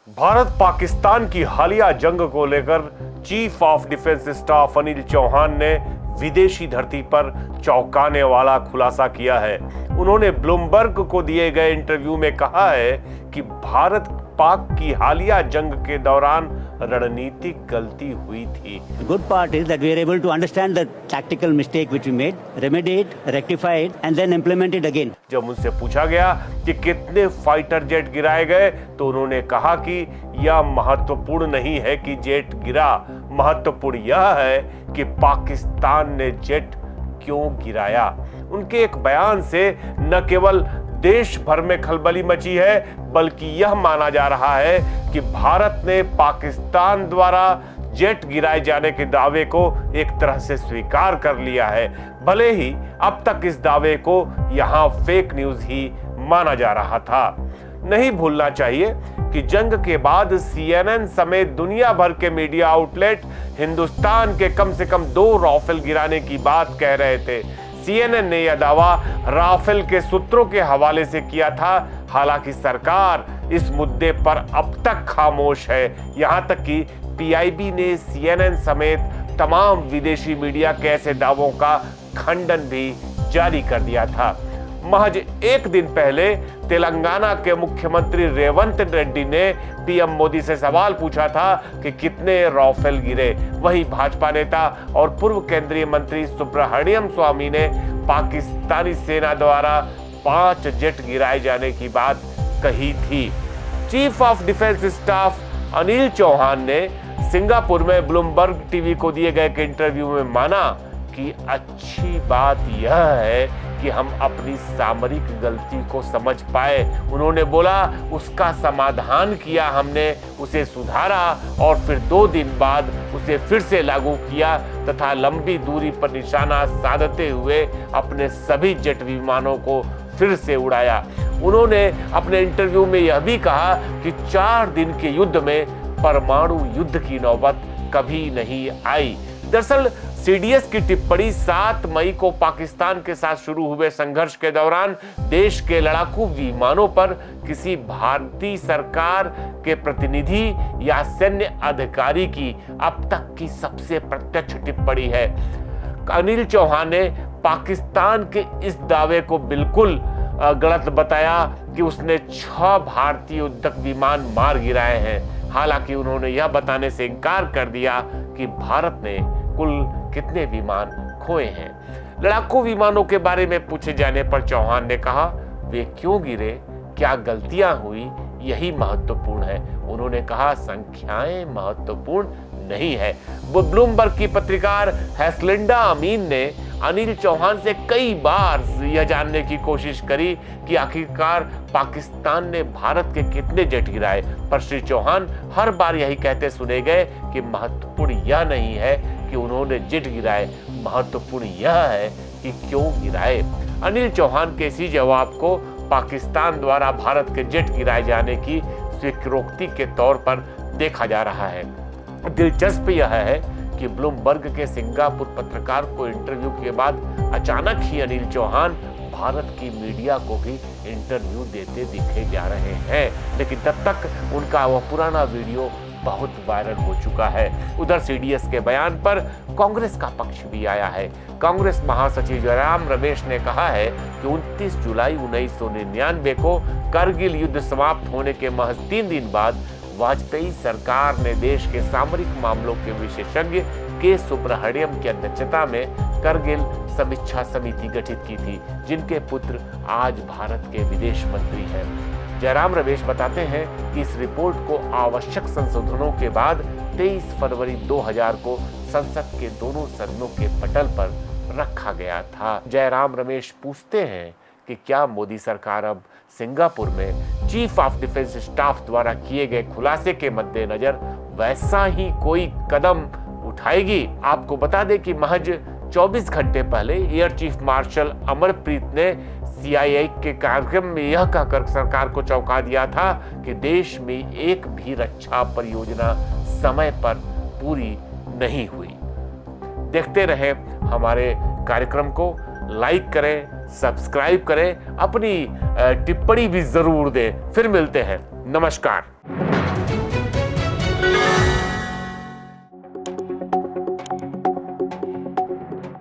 भारत पाकिस्तान की हालिया जंग को लेकर chief of defence staff Anil Chauhan ने विदेशी धरती पर चौंकाने वाला खुलासा किया है। उन्होंने ब्लूमबर्ग को दिए गए इंटरव्यू में कहा है कि भारत पाक की हालिया जंग के दौरान रणनीतिक गलती हुई थी। The good part is that we are able to understand the tactical mistake which we made, remedy it, rectify it, and then implement it again. जब उनसे पूछा गया कि कितने फाइटर जेट गिराए गए तो उन्होंने कहा कि यह महत्वपूर्ण नहीं है कि जेट गिरा, महत्वपूर्ण यह है कि पाकिस्तान ने जेट क्यों गिराया। उनके एक बयान से न केवल देश भर में खलबली मची है, बल्कि यह माना जा रहा है कि भारत ने पाकिस्तान द्वारा जेट गिराए जाने के दावे को एक तरह से स्वीकार कर लिया है, भले ही अब तक इस दावे को यहां फेक न्यूज ही माना जा रहा था। नहीं भूलना चाहिए कि जंग के बाद CNN समेत दुनिया भर के मीडिया आउटलेट हिंदुस्तान के कम से कम 2 राफेल गिराने की बात कह रहे थे। CNN ने यह दावा राफेल के सूत्रों के हवाले से किया था। हालांकि सरकार इस मुद्दे पर अब तक खामोश है। यहां तक कि PIB ने CNN समेत तमाम विदेशी मीडिया के ऐसे दावों का खंडन भी जारी कर दिया था। महज एक दिन पहले तेलंगाना के मुख्यमंत्री रेवंत रेड्डी ने PM मोदी से सवाल पूछा था कि कितने राफेल गिरे। वहीं भाजपा नेता और पूर्व केंद्रीय मंत्री सुब्रमण्यम स्वामी ने पाकिस्तानी सेना द्वारा 5 जेट गिराए जाने की बात कही थी। Chief of defence staff Anil Chauhan ने सिंगापुर में ब्लूमबर्ग टीवी को दिए गए इंटरव्यू में माना कि अच्छी बात यह है कि हम अपनी सामरिक गलती को समझ पाए। उन्होंने बोला उसका समाधान किया हमने, उसे सुधारा और फिर 2 दिन बाद उसे फिर से लागू किया तथा लंबी दूरी पर निशाना साधते हुए अपने सभी जेट विमानों को फिर से उड़ाया। उन्होंने अपने इंटरव्यू में यह भी कहा कि 4 दिन के युद्ध में परमाणु युद्ध की नौबत कभी नहीं आई। दरअसल CDS की टिप्पणी 7 मई को पाकिस्तान के साथ शुरू हुए संघर्ष के दौरान देश के लड़ाकू विमानों पर किसी भारतीय सरकार के प्रतिनिधि या सैन्य अधिकारी की अब तक की सबसे प्रत्यक्ष टिप्पणी है। अनिल चौहान ने पाकिस्तान के इस दावे को बिल्कुल गलत बताया कि उसने 6 भारतीय युद्धक विमान मार गिराए हैं। हालांकि उन्होंने यह बताने से इनकार कर दिया कि भारत ने कुल कितने विमान खोए हैं। लड़ाकू विमानों के बारे में पूछे जाने पर चौहान ने कहा वे क्यों गिरे, क्या गलतियां हुई, यही महत्वपूर्ण है। उन्होंने कहा संख्याएं महत्वपूर्ण नहीं है। वो ब्लूमबर्ग की पत्रकार हेस्लिंडा अमीन ने अनिल चौहान से कई बार यह जानने की कोशिश करी कि आखिरकार पाकिस्तान ने भारत के कितने जेट गिराए, पर श्री चौहान हर बार यही कहते सुने गए कि महत्वपूर्ण यह नहीं है कि उन्होंने जेट गिराए, महत्वपूर्ण यह है कि क्यों गिराए। अनिल चौहान के इसी जवाब को पाकिस्तान द्वारा भारत के जेट गिराए जाने की स्वीकृति के तौर पर देखा जा रहा है। दिलचस्प यह है कि ब्लूमबर्ग के सिंगापुर पत्रकार को इंटरव्यू के बाद अचानक ही अनिल चौहान भारत की मीडिया को भी इंटरव्यू देते दिखे जा रहे हैं, लेकिन तब तक उनका वह पुराना वीडियो बहुत वायरल हो चुका है। उधर CDS के बयान पर कांग्रेस का पक्ष भी आया है। कांग्रेस महासचिव जयराम रमेश ने कहा है कि 29 जुलाई 1999 को करगिल युद्ध समाप्त होने के महज 3 दिन बाद वाजपेयी सरकार ने देश के सामरिक मामलों के विशेषज्ञ के सुब्रमण्यम की अध्यक्षता में करगिल समीक्षा समिति गठित की थी, जिनके पुत्र आज भारत के विदेश मंत्री हैं। जयराम रमेश बताते हैं कि इस रिपोर्ट को आवश्यक संशोधनों के बाद 23 फरवरी 2000 को संसद के दोनों सदनों के पटल पर रखा गया था। जयराम रमेश पूछते हैं कि क्या मोदी सरकार अब सिंगापुर में चीफ ऑफ डिफेंस स्टाफ द्वारा किए गए खुलासे के मद्देनजर वैसा ही कोई कदम उठाएगी। आपको बता दें कि महज 24 घंटे पहले एयर चीफ मार्शल अमरप्रीत ने CIA के कार्यक्रम में यह कहकर सरकार को चौंका दिया था कि देश में एक भी रक्षा परियोजना समय पर पूरी नहीं हुई। देखते रहे हमारे कार्यक्रम को, लाइक करें, सब्सक्राइब करें, अपनी टिप्पणी भी जरूर दें। फिर मिलते हैं। नमस्कार।